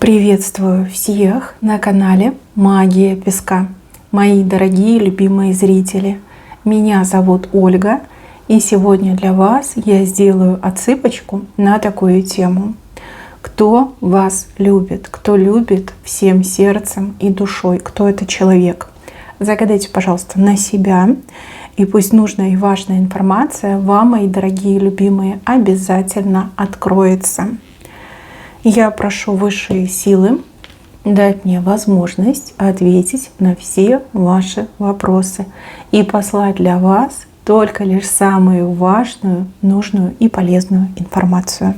Приветствую всех на канале Магия Песка. Мои дорогие любимые зрители, меня зовут Ольга, и сегодня для вас я сделаю отсыпочку на такую тему. Кто вас любит? Кто любит всем сердцем и душой? Кто это человек? Загадайте, пожалуйста, на себя, и пусть нужная и важная информация вам, мои дорогие любимые, обязательно откроется. Я прошу высшие силы дать мне возможность ответить на все ваши вопросы и послать для вас только лишь самую важную, нужную и полезную информацию.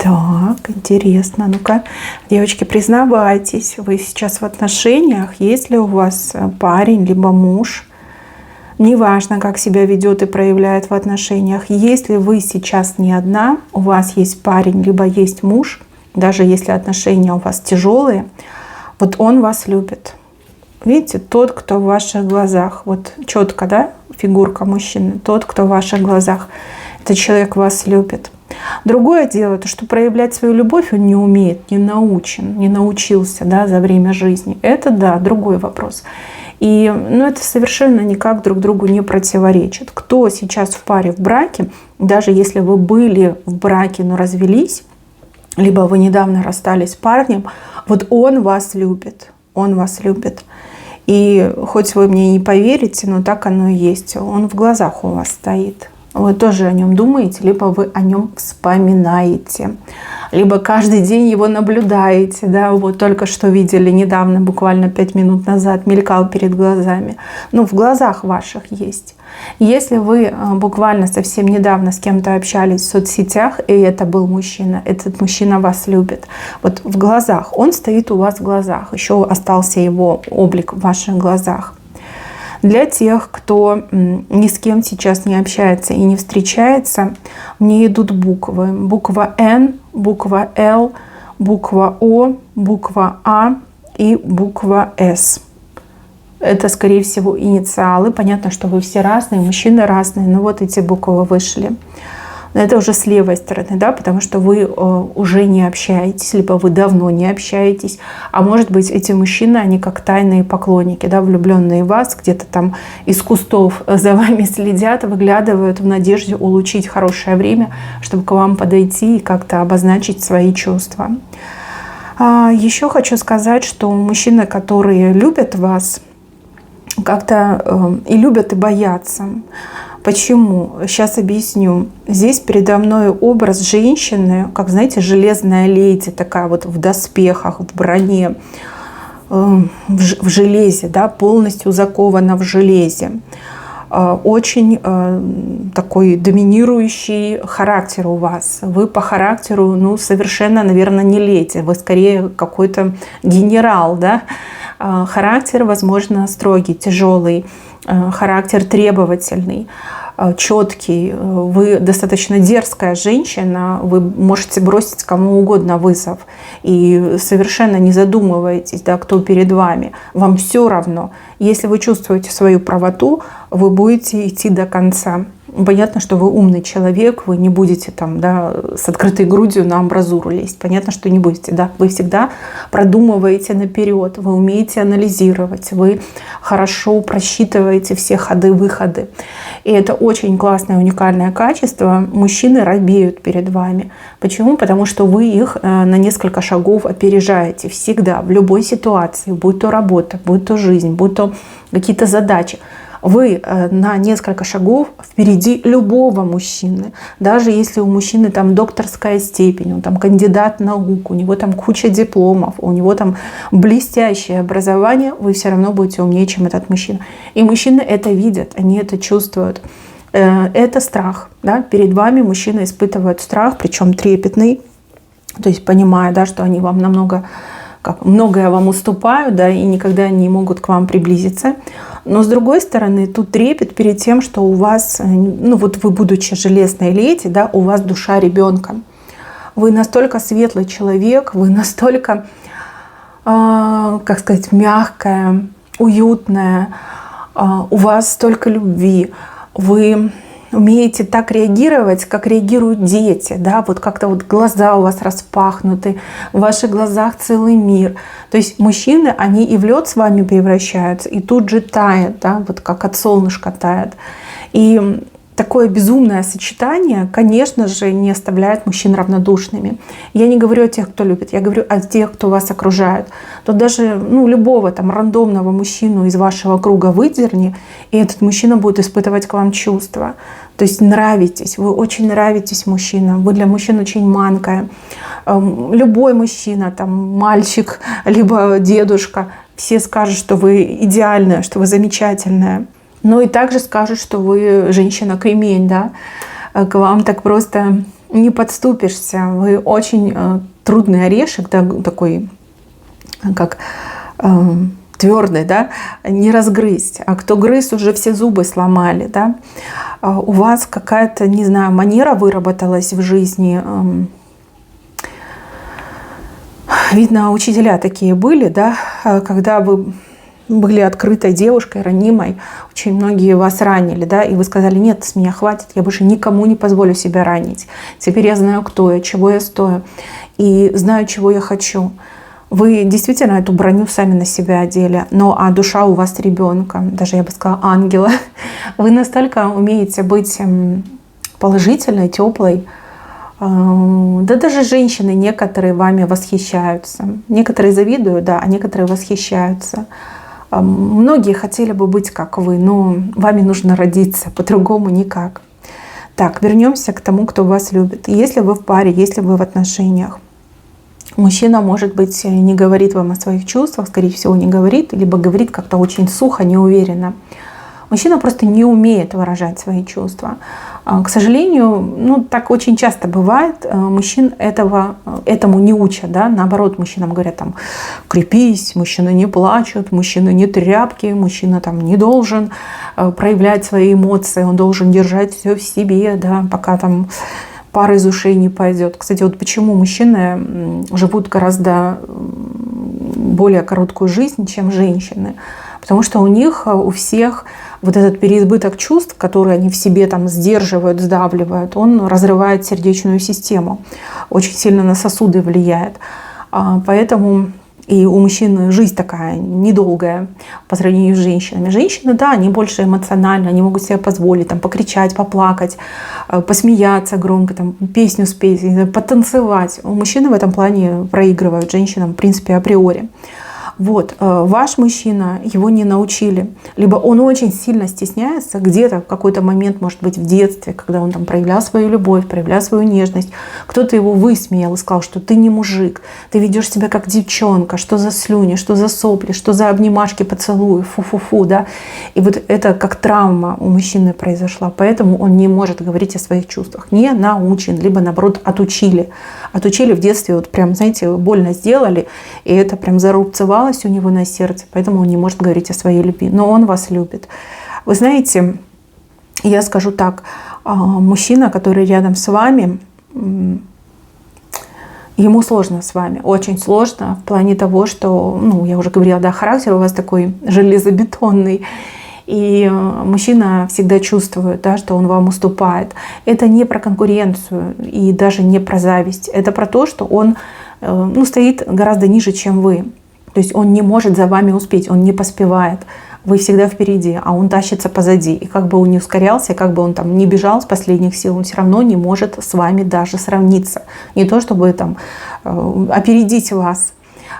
Так, интересно. Ну-ка, девочки, признавайтесь, вы сейчас в отношениях? Есть ли у вас парень, либо муж? Неважно, как себя ведет и проявляет в отношениях. Если вы сейчас не одна, у вас есть парень, либо есть муж, даже если отношения у вас тяжелые, вот он вас любит. Видите, тот, кто в ваших глазах, вот четко, да, фигурка мужчины, тот, кто в ваших глазах, этот человек вас любит. Другое дело, то, что проявлять свою любовь он не умеет, не научен, не научился, да, за время жизни. Это, да, другой вопрос. И это совершенно никак друг другу не противоречит. Кто сейчас в паре, в браке, даже если вы были в браке, но развелись, либо вы недавно расстались с парнем, вот он вас любит, он вас любит. И хоть вы мне не поверите, но так оно и есть. Он в глазах у вас стоит. Вы тоже о нем думаете, либо вы о нем вспоминаете, либо каждый день его наблюдаете, да, вот только что видели недавно, буквально 5 минут назад, мелькал перед глазами. В глазах ваших есть. Если вы буквально совсем недавно с кем-то общались в соцсетях, и это был мужчина, этот мужчина вас любит, вот в глазах, он стоит у вас в глазах, еще остался его облик в ваших глазах. Для тех, кто ни с кем сейчас не общается и не встречается, мне идут буквы. Буква Н, буква Л, буква О, буква А и буква С. Это, скорее всего, инициалы. Понятно, что вы все разные, мужчины разные, но вот эти буквы вышли. Это уже с левой стороны, да, потому что вы уже не общаетесь, либо вы давно не общаетесь. А может быть, эти мужчины, они как тайные поклонники, да, влюбленные в вас, где-то там из кустов за вами следят, выглядывают в надежде улучшить хорошее время, чтобы к вам подойти и как-то обозначить свои чувства. Еще хочу сказать, что мужчины, которые любят вас, как-то и любят, и боятся. Почему? Сейчас объясню. Здесь передо мной образ женщины, как, знаете, железная леди, такая вот в доспехах, в броне, в железе, да, полностью закована в железе. Очень такой доминирующий характер у вас. Вы по характеру, совершенно, наверное, не леди. Вы скорее какой-то генерал, да? Характер, возможно, строгий, тяжелый. Характер требовательный, четкий. Вы достаточно дерзкая женщина, вы можете бросить кому угодно вызов и совершенно не задумываетесь, да, кто перед вами. Вам все равно. Если вы чувствуете свою правоту, вы будете идти до конца. Понятно, что вы умный человек, вы не будете там, да, с открытой грудью на амбразуру лезть. Понятно, что не будете, да. Вы всегда продумываете наперед, вы умеете анализировать, вы хорошо просчитываете все ходы-выходы. И это очень классное, уникальное качество. Мужчины робеют перед вами. Почему? Потому что вы их на несколько шагов опережаете всегда, в любой ситуации, будь то работа, будь то жизнь, будь то какие-то задачи. Вы на несколько шагов впереди любого мужчины. Даже если у мужчины там докторская степень, он там кандидат наук, у него там куча дипломов, у него там блестящее образование, вы все равно будете умнее, чем этот мужчина. И мужчины это видят, они это чувствуют. Это страх. Да? Перед вами мужчина испытывает страх, причем трепетный. То есть понимая, да, что они вам многое вам уступают, да, и никогда не могут к вам приблизиться. Но с другой стороны, тут трепет перед тем, что у вас, вот вы, будучи железной леди, да, у вас душа ребенка. Вы настолько светлый человек, вы настолько, мягкая, уютная, у вас столько любви, вы умеете так реагировать, как реагируют дети, да, вот как-то вот глаза у вас распахнуты, в ваших глазах целый мир. То есть мужчины, они и в лед с вами превращаются, и тут же тают, да, вот как от солнышка тает. И такое безумное сочетание, конечно же, не оставляет мужчин равнодушными. Я не говорю о тех, кто любит, я говорю о тех, кто вас окружает. Тут даже любого там рандомного мужчину из вашего круга выдерни, и этот мужчина будет испытывать к вам чувства. То есть нравитесь, вы очень нравитесь мужчинам, вы для мужчин очень манкая. Любой мужчина, там, мальчик, либо дедушка, все скажут, что вы идеальная, что вы замечательная. Ну и также скажут, что вы женщина-кремень, да, к вам так просто не подступишься. Вы очень трудный орешек, да, такой, как твердый, да, не разгрызть. А кто грыз, уже все зубы сломали, да. У вас какая-то, не знаю, манера выработалась в жизни. Видно, учителя такие были, да, когда вы были открытой девушкой, ранимой, очень многие вас ранили, да, и вы сказали: нет, с меня хватит, я больше никому не позволю себя ранить. Теперь я знаю, кто я, чего я стою, и знаю, чего я хочу. Вы действительно эту броню сами на себя одели, а душа у вас ребенка, даже я бы сказала ангела. Вы настолько умеете быть положительной, теплой. Да даже женщины некоторые вами восхищаются. Некоторые завидуют, да, а некоторые восхищаются. Многие хотели бы быть как вы, но вами нужно родиться, по-другому никак. Так, вернемся к тому, кто вас любит. Если вы в паре, если вы в отношениях, мужчина, может быть, не говорит вам о своих чувствах, скорее всего, не говорит, либо говорит как-то очень сухо, неуверенно. Мужчина просто не умеет выражать свои чувства. К сожалению, так очень часто бывает, мужчин этому не учат. Да? Наоборот, мужчинам говорят, там, крепись, мужчины не плачут, мужчины не тряпки, мужчина там не должен проявлять свои эмоции, он должен держать все в себе, да, пока там пар из ушей не пойдет. Кстати, вот почему мужчины живут гораздо более короткую жизнь, чем женщины. Потому что у них, у всех вот этот переизбыток чувств, которые они в себе там сдерживают, сдавливают, он разрывает сердечную систему, очень сильно на сосуды влияет. Поэтому и у мужчин жизнь такая недолгая по сравнению с женщинами. Женщины, да, они больше эмоциональны, они могут себе позволить там, покричать, поплакать, посмеяться громко, там, песню спеть, потанцевать. Мужчины в этом плане проигрывают женщинам, в принципе, априори. Вот, ваш мужчина, его не научили. Либо он очень сильно стесняется, где-то в какой-то момент, может быть, в детстве, когда он там проявлял свою любовь, проявлял свою нежность. Кто-то его высмеял и сказал, что ты не мужик, ты ведешь себя как девчонка, что за слюни, что за сопли, что за обнимашки, поцелуи, фу-фу-фу, да. И вот это как травма у мужчины произошла, поэтому он не может говорить о своих чувствах. Не научен, либо наоборот отучили. Отучили в детстве, вот прям, знаете, больно сделали, и это прям зарубцевалось у него на сердце, поэтому он не может говорить о своей любви. Но он вас любит. Вы знаете, я скажу так, мужчина, который рядом с вами, ему сложно с вами, очень сложно в плане того, что, я уже говорила, да, характер у вас такой железобетонный, и мужчина всегда чувствует, да, что он вам уступает. Это не про конкуренцию и даже не про зависть. Это про то, что он стоит гораздо ниже, чем вы. То есть он не может за вами успеть, он не поспевает. Вы всегда впереди, а он тащится позади. И как бы он ни ускорялся, как бы он там не бежал с последних сил, он все равно не может с вами даже сравниться. Не то, чтобы там опередить вас.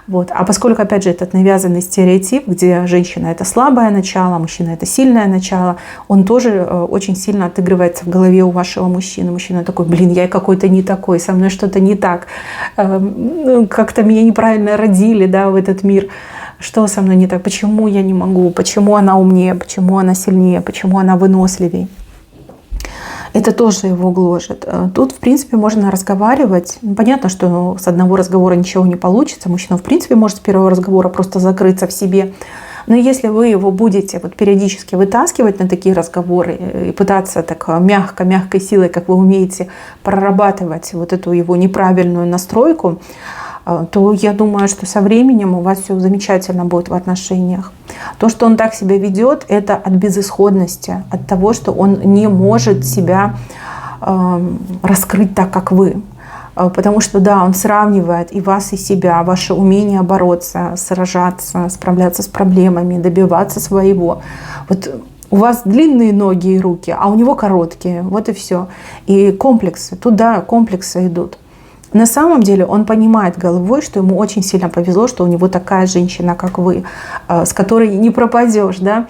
Вот. А поскольку, опять же, этот навязанный стереотип, где женщина — это слабое начало, мужчина — это сильное начало, он тоже очень сильно отыгрывается в голове у вашего мужчины. Мужчина такой: я какой-то не такой, со мной что-то не так, как-то меня неправильно родили, да, в этот мир. Что со мной не так? Почему я не могу? Почему она умнее? Почему она сильнее? Почему она выносливее? Это тоже его гложет. Тут, в принципе, можно разговаривать. Понятно, что с одного разговора ничего не получится. Мужчина, в принципе, может с первого разговора просто закрыться в себе. Но если вы его будете периодически вытаскивать на такие разговоры и пытаться так мягкой силой, как вы умеете, прорабатывать вот эту его неправильную настройку, то я думаю, что со временем у вас все замечательно будет в отношениях. То, что он так себя ведет, это от безысходности, от того, что он не может себя раскрыть так, как вы. Потому что, да, он сравнивает и вас, и себя, ваше умение бороться, сражаться, справляться с проблемами, добиваться своего. Вот у вас длинные ноги и руки, а у него короткие. Вот и все. И комплексы, туда комплексы идут. На самом деле он понимает головой, что ему очень сильно повезло, что у него такая женщина, как вы, с которой не пропадешь, да?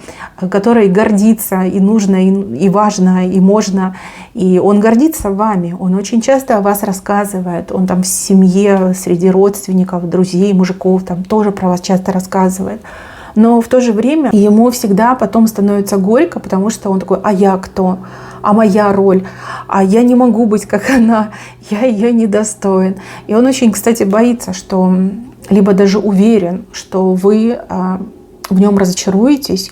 Которой гордиться и нужно, и важно, и можно. И он гордится вами, он очень часто о вас рассказывает, он там в семье, среди родственников, друзей, мужиков там тоже про вас часто рассказывает. Но в то же время ему всегда потом становится горько, потому что он такой: а я кто? А моя роль? А я не могу быть как она, я ее недостоин. И он очень, кстати, боится, что, либо даже уверен, что вы в нем разочаруетесь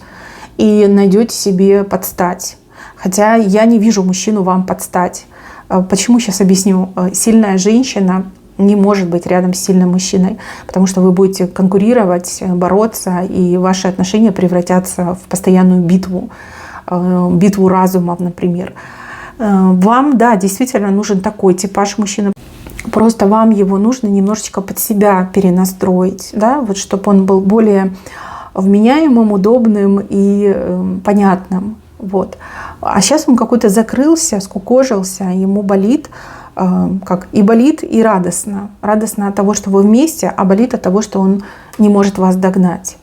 и найдете себе подстать. Хотя я не вижу мужчину вам подстать. Почему? Сейчас объясню. Сильная женщина не может быть рядом с сильным мужчиной, потому что вы будете конкурировать, бороться, и ваши отношения превратятся в постоянную битву разумов, например. Вам, да, действительно нужен такой типаж мужчины. Просто вам его нужно немножечко под себя перенастроить, да, вот чтобы он был более вменяемым, удобным и понятным. Вот. А сейчас он какой-то закрылся, скукожился, ему болит, и болит, и радостно. Радостно от того, что вы вместе, а болит от того, что он не может вас догнать.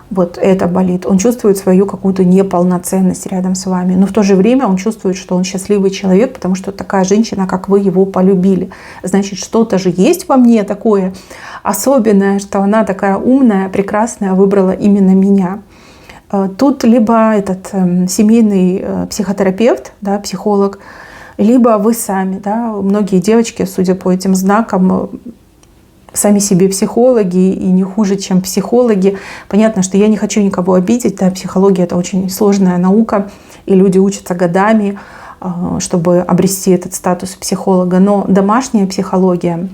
Вот это болит. Он чувствует свою какую-то неполноценность рядом с вами. Но в то же время он чувствует, что он счастливый человек, потому что такая женщина, как вы, его полюбили. Значит, что-то же есть во мне такое особенное, что она такая умная, прекрасная, выбрала именно меня. Тут либо этот семейный психотерапевт, да, психолог, либо вы сами. Да. Многие девочки, судя по этим знакам, сами себе психологи и не хуже, чем психологи. Понятно, что я не хочу никого обидеть. Да, психология — это очень сложная наука, и люди учатся годами, чтобы обрести этот статус психолога. Но домашняя психология,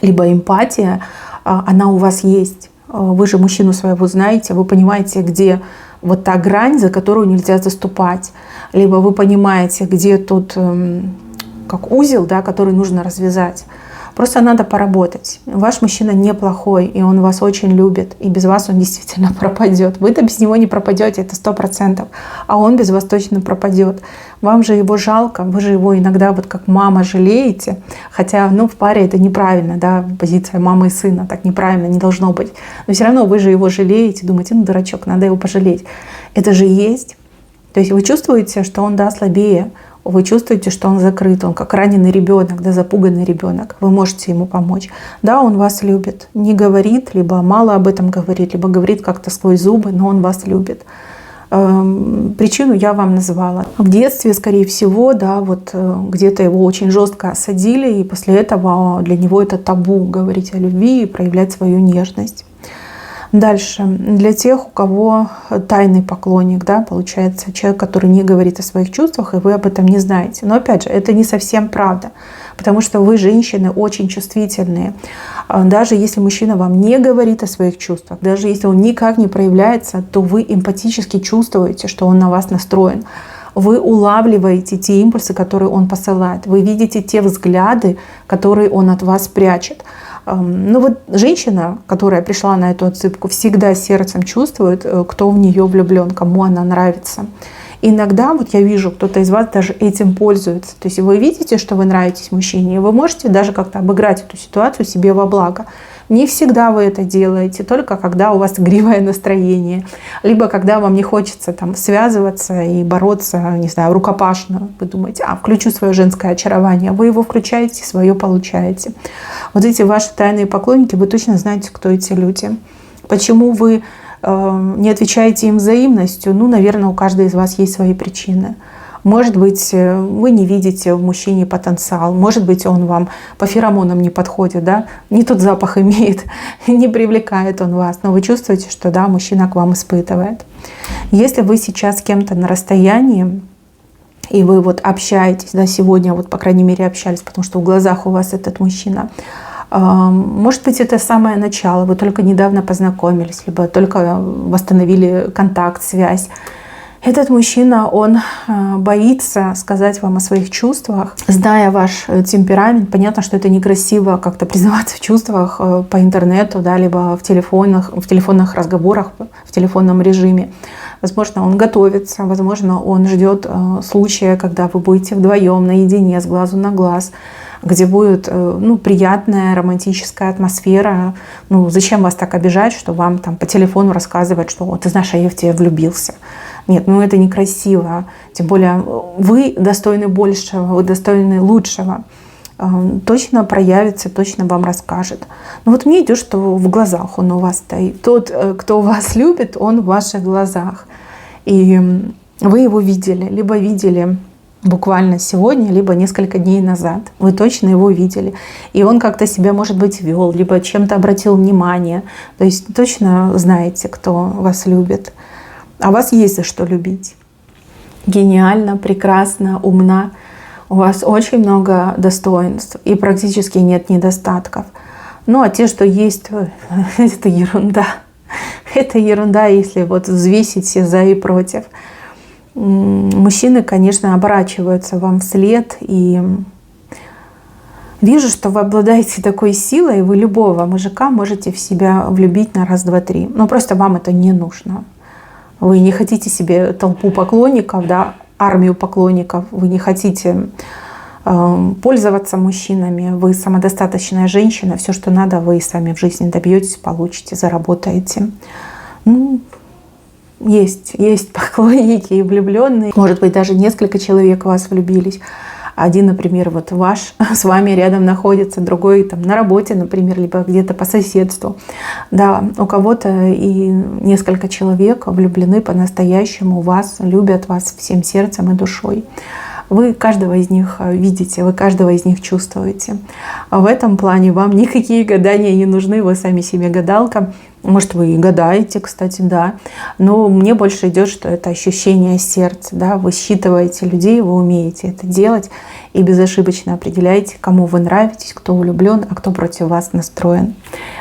либо эмпатия, она у вас есть. Вы же мужчину своего знаете, вы понимаете, где вот та грань, за которую нельзя заступать. Либо вы понимаете, где тут как узел, да, который нужно развязать. Просто надо поработать. Ваш мужчина неплохой, и он вас очень любит, и без вас он действительно пропадет. Вы-то без него не пропадете, это 100%, а он без вас точно пропадет. Вам же его жалко, вы же его иногда вот как мама жалеете, хотя в паре это неправильно, да, позиция мамы и сына, так неправильно, не должно быть. Но все равно вы же его жалеете, думаете: дурачок, надо его пожалеть. Это же есть. То есть вы чувствуете, что он, да, слабее, вы чувствуете, что он закрыт, он как раненый ребенок, да, запуганный ребенок. Вы можете ему помочь. Да, он вас любит. Не говорит, либо мало об этом говорит, либо говорит как-то сквозь зубы, но он вас любит. Причину я вам назвала. В детстве, скорее всего, да, вот где-то его очень жестко осадили, и после этого для него это табу — говорить о любви и проявлять свою нежность. Дальше. Для тех, у кого тайный поклонник, да, получается, человек, который не говорит о своих чувствах, и вы об этом не знаете. Но опять же, это не совсем правда, потому что вы, женщины, очень чувствительные. Даже если мужчина вам не говорит о своих чувствах, даже если он никак не проявляется, то вы эмпатически чувствуете, что он на вас настроен. Вы улавливаете те импульсы, которые он посылает. Вы видите те взгляды, которые он от вас прячет. Ну вот женщина, которая пришла на эту отсыпку, всегда сердцем чувствует, кто в нее влюблен, кому она нравится. Иногда, вот я вижу, кто-то из вас даже этим пользуется. То есть вы видите, что вы нравитесь мужчине, и вы можете даже как-то обыграть эту ситуацию себе во благо. Не всегда вы это делаете, только когда у вас игривое настроение, либо когда вам не хочется там связываться и бороться, не знаю, рукопашно. Вы думаете: включу свое женское очарование. Вы его включаете, свое получаете. Вот эти ваши тайные поклонники, вы точно знаете, кто эти люди. Почему вы не отвечаете им взаимностью? Наверное, у каждой из вас есть свои причины. Может быть, вы не видите в мужчине потенциал. Может быть, он вам по феромонам не подходит, да? Не тот запах имеет, не привлекает он вас. Но вы чувствуете, что, да, мужчина к вам испытывает. Если вы сейчас с кем-то на расстоянии, и вы вот общаетесь, да, сегодня вот, по крайней мере, общались, потому что в глазах у вас этот мужчина, Может быть, это самое начало, вы только недавно познакомились, либо только восстановили контакт, связь. Этот мужчина, он боится сказать вам о своих чувствах. Зная ваш темперамент, понятно, что это некрасиво как-то признаваться в чувствах по интернету, да, либо в телефонных разговорах, в телефонном режиме. Возможно, он готовится, возможно, он ждет случая, когда вы будете вдвоем, наедине, с глазу на глаз, где будет приятная романтическая атмосфера. Зачем вас так обижать, что вам там по телефону рассказывать, что ты знаешь, я в тебя влюбился. Нет, это некрасиво. Тем более вы достойны большего, вы достойны лучшего. Точно проявится, точно вам расскажет. Мне идет, что в глазах он у вас стоит. Тот, кто вас любит, он в ваших глазах. И вы его видели, либо видели буквально сегодня, либо несколько дней назад. Вы точно его видели. И он как-то себя, может быть, вел, либо чем-то обратил внимание. То есть точно знаете, кто вас любит. А вас есть за что любить. Гениально, прекрасно, умна. У вас очень много достоинств и практически нет недостатков. А те, что есть, это ерунда. Это ерунда, если взвесить все за и против. Мужчины, конечно, оборачиваются вам вслед. И вижу, что вы обладаете такой силой, и вы любого мужика можете в себя влюбить на раз, два, три. Просто вам это не нужно. Вы не хотите себе толпу поклонников, да, армию поклонников. Вы не хотите пользоваться мужчинами. Вы самодостаточная женщина. Все, что надо, вы сами в жизни добьетесь, получите, заработаете. Есть поклонники и влюбленные. Может быть, даже несколько человек в вас влюбились. Один, например, ваш с вами рядом находится, другой там на работе, например, либо где-то по соседству. Да, у кого-то и несколько человек влюблены по-настоящему, вас, любят вас всем сердцем и душой. Вы каждого из них видите, вы каждого из них чувствуете. А в этом плане вам никакие гадания не нужны, вы сами себе гадалка. Может, вы и гадаете, кстати, да. Но мне больше идет, что это ощущение сердца. Да? Вы считываете людей, вы умеете это делать и безошибочно определяете, кому вы нравитесь, кто влюблен, а кто против вас настроен.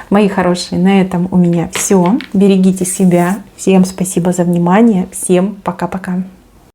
Мои хорошие, на этом у меня все. Берегите себя. Всем спасибо за внимание. Всем пока-пока.